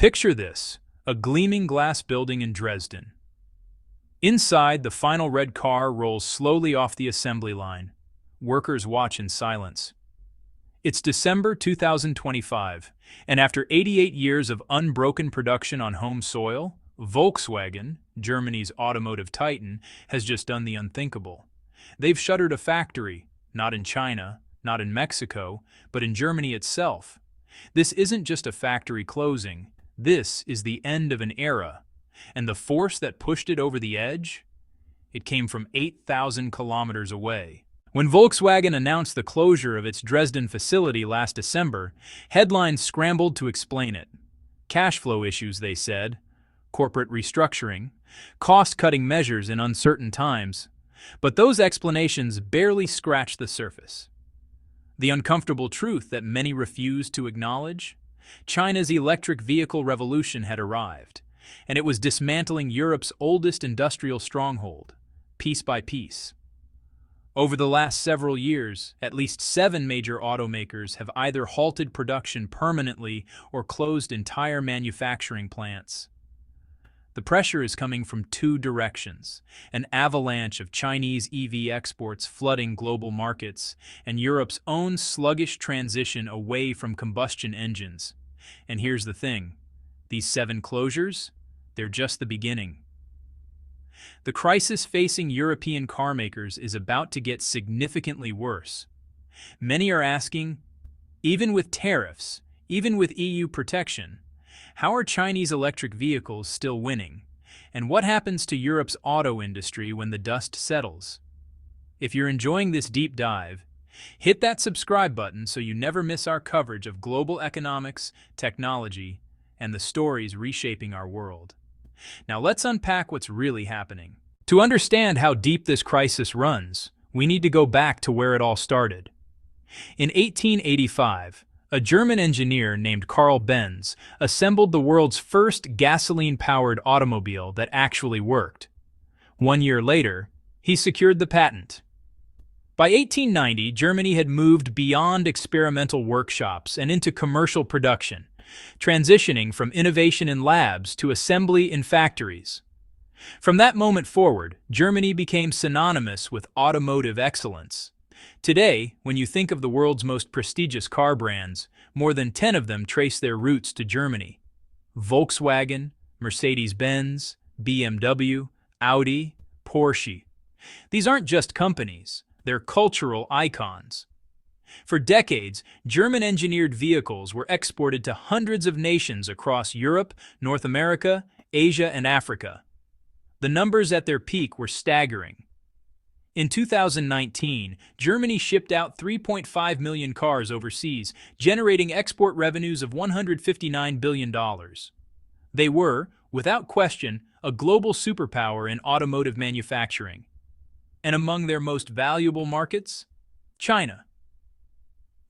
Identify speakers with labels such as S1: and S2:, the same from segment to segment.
S1: Picture this, a gleaming glass building in Dresden. Inside, the final red car rolls slowly off the assembly line. Workers watch in silence. It's December 2025, and after 88 years of unbroken production on home soil, Volkswagen, Germany's automotive titan, has just done the unthinkable. They've shuttered a factory, not in China, not in Mexico, but in Germany itself. This isn't just a factory closing, this is the end of an era. And the force that pushed it over the edge? It came from 8,000 kilometers away. When Volkswagen announced the closure of its Dresden facility last December, headlines scrambled to explain it. Cash flow issues, they said, corporate restructuring, cost-cutting measures in uncertain times. But those explanations barely scratched the surface. The uncomfortable truth that many refused to acknowledge? China's electric vehicle revolution had arrived, and it was dismantling Europe's oldest industrial stronghold, piece by piece. Over the last several years, at least 7 major automakers have either halted production permanently or closed entire manufacturing plants. The pressure is coming from 2 directions: an avalanche of Chinese EV exports flooding global markets, and Europe's own sluggish transition away from combustion engines. And here's the thing: these 7 closures, they're just the beginning. The crisis facing European carmakers is about to get significantly worse. Many are asking, even with tariffs, even with EU protection, how are Chinese electric vehicles still winning? And what happens to Europe's auto industry when the dust settles? If you're enjoying this deep dive, hit that subscribe button so you never miss our coverage of global economics, technology, and the stories reshaping our world. Now let's unpack what's really happening. To understand how deep this crisis runs, we need to go back to where it all started. In 1885, a German engineer named Carl Benz assembled the world's first gasoline-powered automobile that actually worked. 1 year later, he secured the patent. By 1890, Germany had moved beyond experimental workshops and into commercial production, transitioning from innovation in labs to assembly in factories. From that moment forward, Germany became synonymous with automotive excellence. Today, when you think of the world's most prestigious car brands, more than 10 of them trace their roots to Germany. Volkswagen, Mercedes-Benz, BMW, Audi, Porsche. These aren't just companies, they're cultural icons. For decades, German-engineered vehicles were exported to hundreds of nations across Europe, North America, Asia, and Africa. The numbers at their peak were staggering. In 2019, Germany shipped out 3.5 million cars overseas, generating export revenues of $159 billion. They were, without question, a global superpower in automotive manufacturing. And among their most valuable markets? China.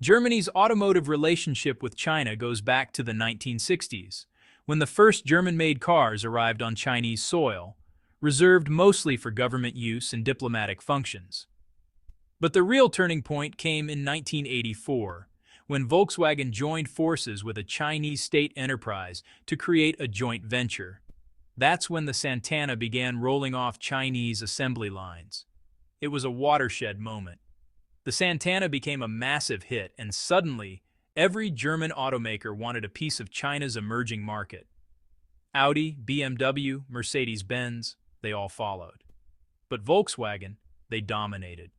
S1: Germany's automotive relationship with China goes back to the 1960s, when the first German-made cars arrived on Chinese soil, reserved mostly for government use and diplomatic functions. But the real turning point came in 1984, when Volkswagen joined forces with a Chinese state enterprise to create a joint venture. That's when the Santana began rolling off Chinese assembly lines. It was a watershed moment. The Santana became a massive hit, and suddenly, every German automaker wanted a piece of China's emerging market. Audi, BMW, Mercedes-Benz, they all followed. But Volkswagen, they dominated.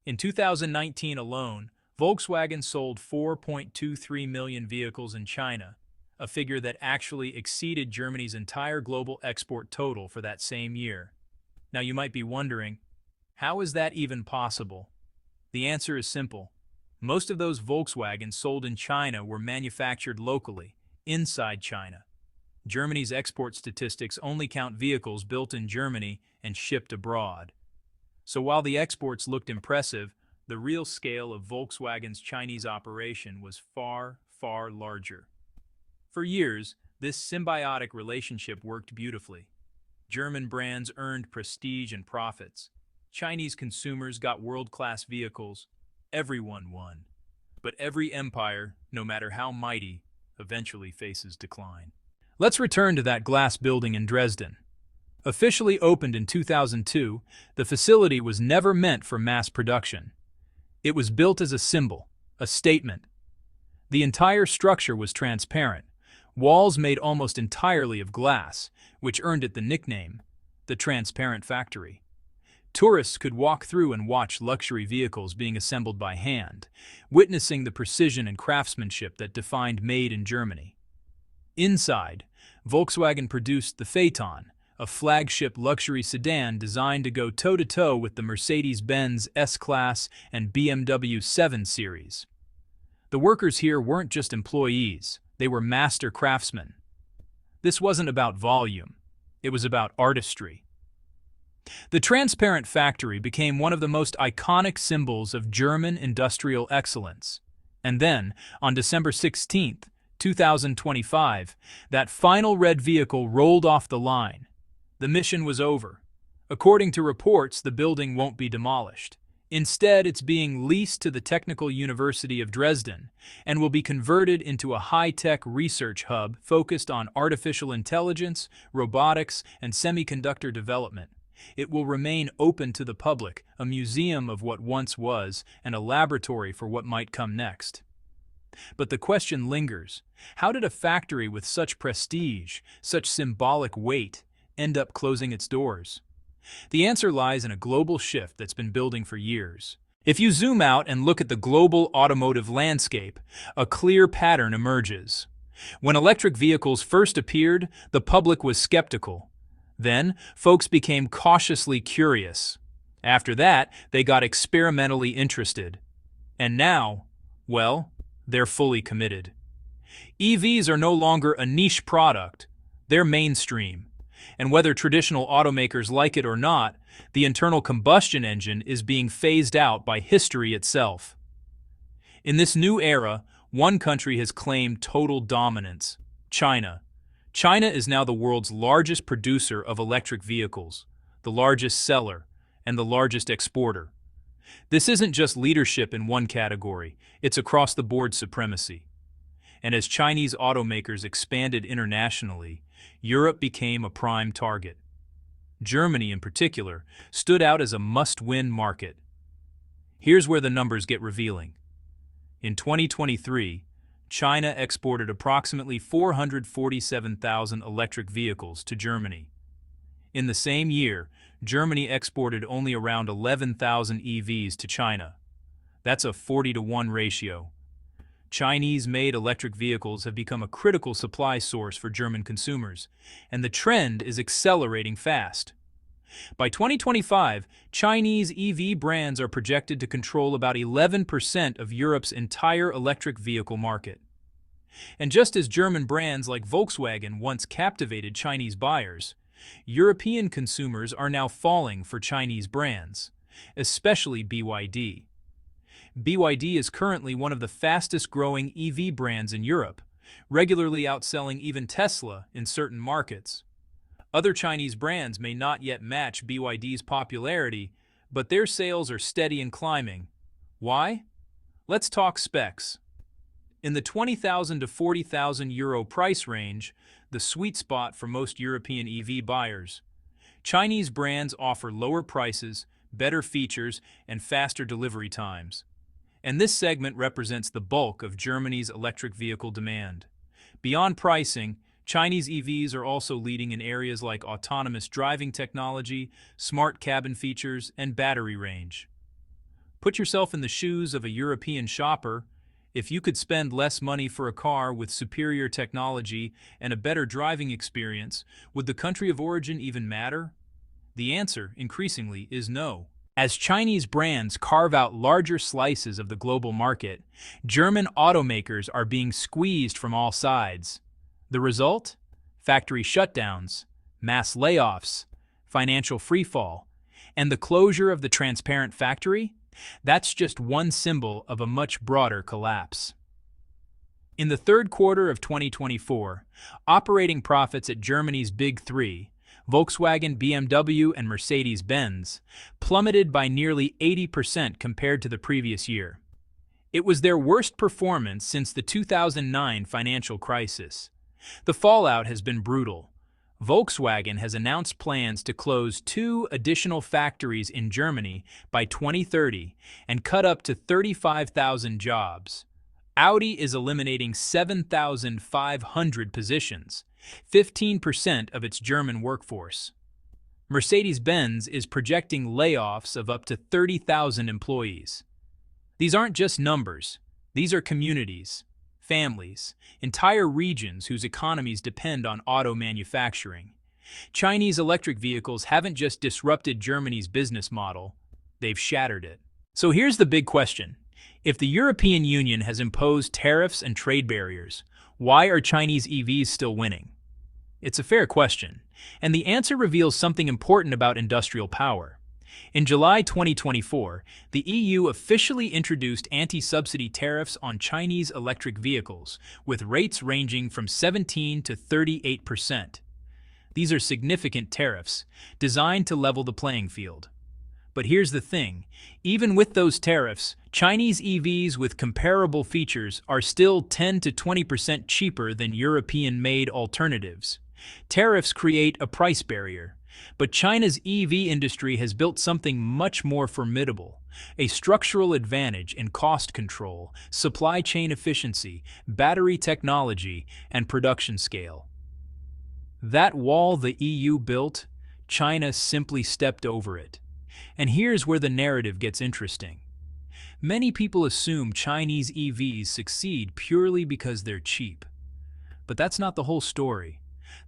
S1: In 2019 alone, Volkswagen sold 4.23 million vehicles in China, a figure that actually exceeded Germany's entire global export total for that same year. Now you might be wondering, how is that even possible? The answer is simple. Most of those Volkswagens sold in China were manufactured locally, inside China. Germany's export statistics only count vehicles built in Germany and shipped abroad. So while the exports looked impressive, the real scale of Volkswagen's Chinese operation was far, far larger. For years, this symbiotic relationship worked beautifully. German brands earned prestige and profits. Chinese consumers got world-class vehicles. Everyone won. But every empire, no matter how mighty, eventually faces decline. Let's return to that glass building in Dresden. Officially opened in 2002, the facility was never meant for mass production. It was built as a symbol, a statement. The entire structure was transparent, walls made almost entirely of glass, which earned it the nickname, the Transparent Factory. Tourists could walk through and watch luxury vehicles being assembled by hand, witnessing the precision and craftsmanship that defined Made in Germany. Inside, Volkswagen produced the Phaeton, a flagship luxury sedan designed to go toe-to-toe with the Mercedes-Benz S-Class and BMW 7 Series. The workers here weren't just employees, they were master craftsmen. This wasn't about volume, it was about artistry. The Transparent Factory became one of the most iconic symbols of German industrial excellence. And then, on December 16, 2025, that final red vehicle rolled off the line. The mission was over. According to reports, the building won't be demolished. Instead, it's being leased to the Technical University of Dresden and will be converted into a high-tech research hub focused on artificial intelligence, robotics, and semiconductor development. It will remain open to the public, a museum of what once was, and a laboratory for what might come next. But the question lingers: how did a factory with such prestige, such symbolic weight, end up closing its doors? The answer lies in a global shift that's been building for years. If you zoom out and look at the global automotive landscape, a clear pattern emerges. When electric vehicles first appeared, the public was skeptical. Then, folks became cautiously curious. After that, they got experimentally interested. And now, well, they're fully committed. EVs are no longer a niche product, they're mainstream. And whether traditional automakers like it or not, the internal combustion engine is being phased out by history itself. In this new era, one country has claimed total dominance: China. China is now the world's largest producer of electric vehicles, the largest seller, and the largest exporter. This isn't just leadership in one category, it's across-the-board supremacy. And as Chinese automakers expanded internationally, Europe became a prime target. Germany, in particular, stood out as a must-win market. Here's where the numbers get revealing. In 2023, China exported approximately 447,000 electric vehicles to Germany. In the same year, Germany exported only around 11,000 EVs to China. That's a 40-to-1 ratio. Chinese-made electric vehicles have become a critical supply source for German consumers, and the trend is accelerating fast. By 2025, Chinese EV brands are projected to control about 11% of Europe's entire electric vehicle market. And just as German brands like Volkswagen once captivated Chinese buyers, European consumers are now falling for Chinese brands, especially BYD. BYD is currently one of the fastest-growing EV brands in Europe, regularly outselling even Tesla in certain markets. Other Chinese brands may not yet match BYD's popularity, but their sales are steady and climbing. Why? Let's talk specs. In the 20,000 to 40,000 euro price range, the sweet spot for most European EV buyers, Chinese brands offer lower prices, better features, and faster delivery times. And this segment represents the bulk of Germany's electric vehicle demand. Beyond pricing, Chinese EVs are also leading in areas like autonomous driving technology, smart cabin features, and battery range. Put yourself in the shoes of a European shopper. If you could spend less money for a car with superior technology and a better driving experience, would the country of origin even matter? The answer, increasingly, is no. As Chinese brands carve out larger slices of the global market, German automakers are being squeezed from all sides. The result? Factory shutdowns, mass layoffs, financial freefall, and the closure of the Transparent Factory? That's just one symbol of a much broader collapse. In the third quarter of 2024, operating profits at Germany's Big Three, Volkswagen, BMW, and Mercedes-Benz, plummeted by nearly 80% compared to the previous year. It was their worst performance since the 2009 financial crisis. The fallout has been brutal. Volkswagen has announced plans to close 2 additional factories in Germany by 2030 and cut up to 35,000 jobs. Audi is eliminating 7,500 positions, 15% of its German workforce. Mercedes-Benz is projecting layoffs of up to 30,000 employees. These aren't just numbers. These are communities, families, entire regions whose economies depend on auto manufacturing. Chinese electric vehicles haven't just disrupted Germany's business model, they've shattered it. So here's the big question. If the European Union has imposed tariffs and trade barriers, why are Chinese EVs still winning? It's a fair question, and the answer reveals something important about industrial power. In July 2024, the EU officially introduced anti-subsidy tariffs on Chinese electric vehicles, with rates ranging from 17 to 38%. These are significant tariffs, designed to level the playing field. But here's the thing, even with those tariffs, Chinese EVs with comparable features are still 10 to 20% cheaper than European-made alternatives. Tariffs create a price barrier, but China's EV industry has built something much more formidable, a structural advantage in cost control, supply chain efficiency, battery technology, and production scale. That wall the EU built, China simply stepped over it. And here's where the narrative gets interesting. Many people assume Chinese EVs succeed purely because they're cheap. But that's not the whole story.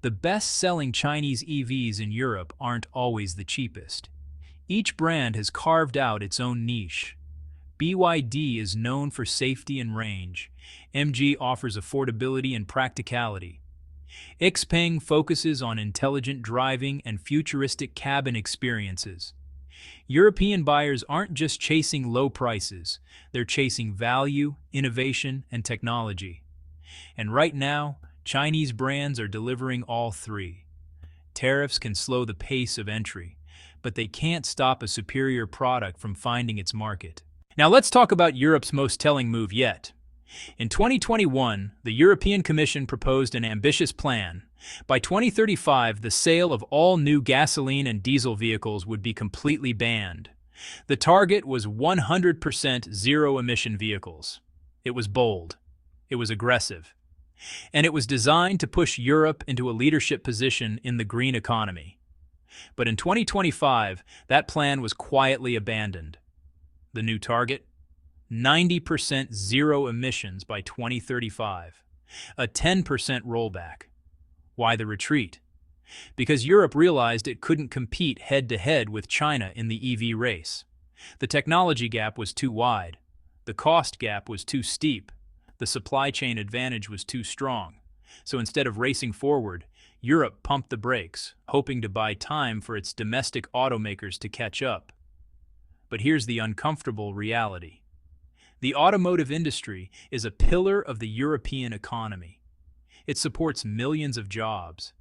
S1: The best-selling Chinese EVs in Europe aren't always the cheapest. Each brand has carved out its own niche. BYD is known for safety and range. MG offers affordability and practicality. XPeng focuses on intelligent driving and futuristic cabin experiences. European buyers aren't just chasing low prices, they're chasing value, innovation, and technology. And right now, Chinese brands are delivering all three. Tariffs can slow the pace of entry, but they can't stop a superior product from finding its market. Now let's talk about Europe's most telling move yet. In 2021, the European Commission proposed an ambitious plan. By 2035, the sale of all new gasoline and diesel vehicles would be completely banned. The target was 100% zero-emission vehicles. It was bold. It was aggressive. And it was designed to push Europe into a leadership position in the green economy. But in 2025, that plan was quietly abandoned. The new target? 90% zero emissions by 2035. A 10% rollback. Why the retreat? Because Europe realized it couldn't compete head-to-head with China in the EV race. The technology gap was too wide. The cost gap was too steep. The supply chain advantage was too strong. So instead of racing forward, Europe pumped the brakes, hoping to buy time for its domestic automakers to catch up. But here's the uncomfortable reality. The automotive industry is a pillar of the European economy. It supports millions of jobs.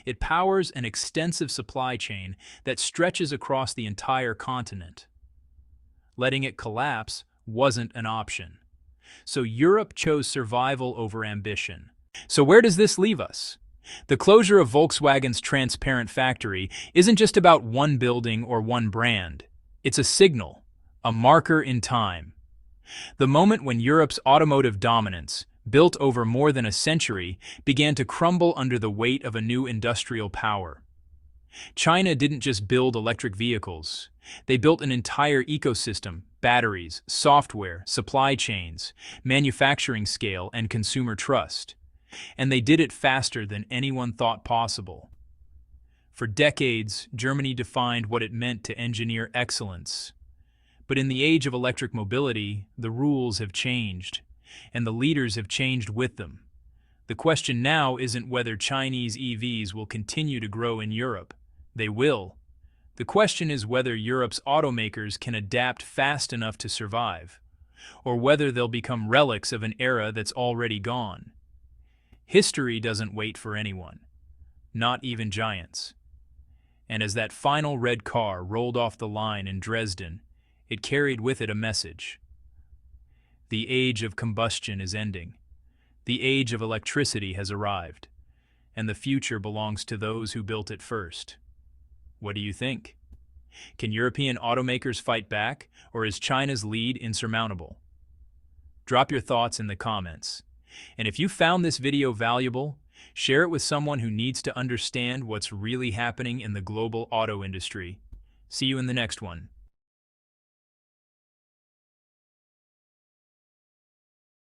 S1: It powers an extensive supply chain that stretches across the entire continent. Letting it collapse wasn't an option. So Europe chose survival over ambition. So where does this leave us? The closure of Volkswagen's transparent factory isn't just about one building or one brand. It's a signal, a marker in time. The moment when Europe's automotive dominance, built over more than a century, began to crumble under the weight of a new industrial power. China didn't just build electric vehicles. They built an entire ecosystem: batteries, software, supply chains, manufacturing scale, and consumer trust. And they did it faster than anyone thought possible. For decades, Germany defined what it meant to engineer excellence. But in the age of electric mobility, the rules have changed, and the leaders have changed with them. The question now isn't whether Chinese EVs will continue to grow in Europe. They will. The question is whether Europe's automakers can adapt fast enough to survive, or whether they'll become relics of an era that's already gone. History doesn't wait for anyone, not even giants. And as that final red car rolled off the line in Dresden, it carried with it a message. The age of combustion is ending. The age of electricity has arrived. and the future belongs to those who built it first. What do you think? Can European automakers fight back, or is China's lead insurmountable? Drop your thoughts in the comments. And if you found this video valuable, share it with someone who needs to understand what's really happening in the global auto industry. See you in the next one.